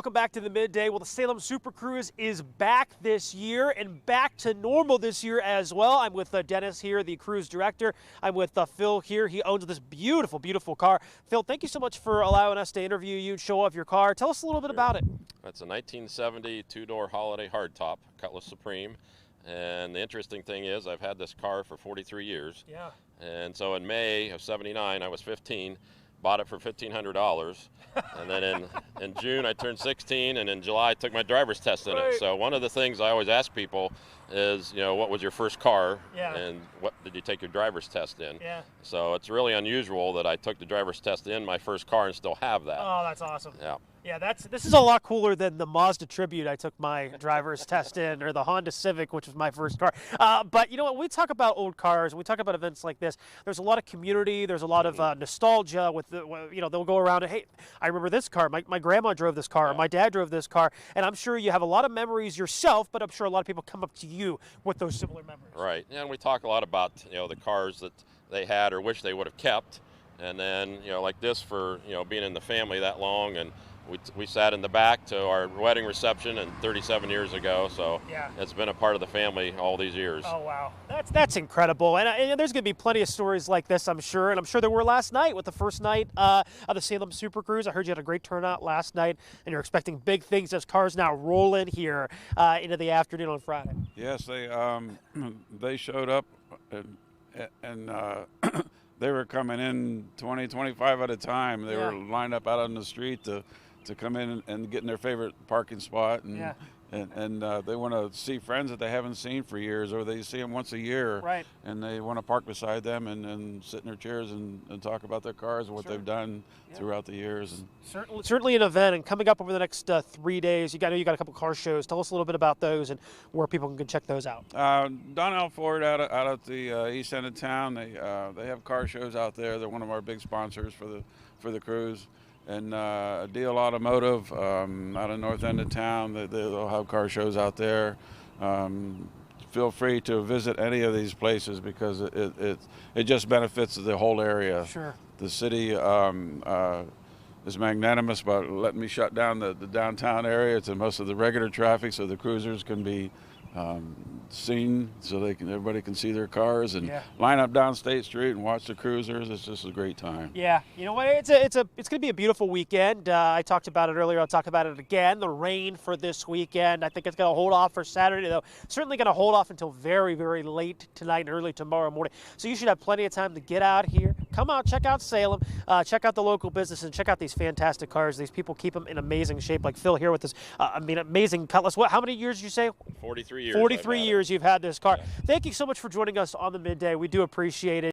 Welcome back to the midday. Well, the Salem Super Cruise is back this year and back to normal this year as well. I'm with Dennis here, the cruise director. I'm with Phil here. He owns this beautiful, beautiful car. Phil, thank you so much for allowing us to interview you and show off your car. Tell us a little bit about it. That's a 1970 two-door Holiday hardtop, Cutlass Supreme. And the interesting thing is I've had this car for 43 years. Yeah. And so in May of '79, I was 15. Bought it for $1,500, and then in June I turned 16, and in July I took my driver's test in it. So one of the things I always ask people is, what was your first car, and what did you take your driver's test in? Yeah. So it's really unusual that I took the driver's test in my first car and still have that. Oh, that's awesome. Yeah. Yeah, this is a lot cooler than the Mazda Tribute I took my driver's test in, or the Honda Civic, which was my first car. But you know what? When we talk about old cars, when we talk about events like this, there's a lot of community, there's a lot of nostalgia with they'll go around and, hey, I remember this car. My grandma drove this car, or my dad drove this car, and I'm sure you have a lot of memories yourself, but I'm sure a lot of people come up to you with those similar memories. Right, and we talk a lot about the cars that they had or wish they would have kept, and then like this for being in the family that long, and we sat in the back to our wedding reception and 37 years ago, so it's been a part of the family all these years. Oh, wow. That's incredible. And there's going to be plenty of stories like this, I'm sure. And I'm sure there were last night with the first night of the Salem Super Cruise. I heard you had a great turnout last night, and you're expecting big things as cars now roll in here into the afternoon on Friday. Yes, they showed up, and they were coming in 20, 25 at a time. They were lined up out on the street to come in and get in their favorite parking spot, and they want to see friends that they haven't seen for years, or they see them once a year, right? And they want to park beside them and sit in their chairs and talk about their cars and what they've done throughout the years. And certainly an event. And coming up over the next 3 days, you got a couple car shows. Tell us a little bit about those and where people can check those out. Donnell Ford out at the east end of town. They have car shows out there. They're one of our big sponsors for the cruise. And Deal Automotive out of north end of town, they'll have car shows out there. Feel free to visit any of these places because it just benefits the whole area. Sure. The city is magnanimous about letting me shut down the downtown area to most of the regular traffic, so the cruisers can be seen, so everybody can see their cars and line up down State Street and watch the cruisers. It's just a great time. Yeah, you know what? It's going to be a beautiful weekend. I talked about it earlier. I'll talk about it again. The rain for this weekend. I think it's going to hold off for Saturday, though. Certainly going to hold off until very, very late tonight and early tomorrow morning. So you should have plenty of time to get out here. Come out, check out Salem, check out the local business, and check out these fantastic cars. These people keep them in amazing shape, like Phil here with this, amazing Cutlass. How many years did you say? 43 years. 43 years you've had this car. Thank you so much for joining us on the midday. We do appreciate it.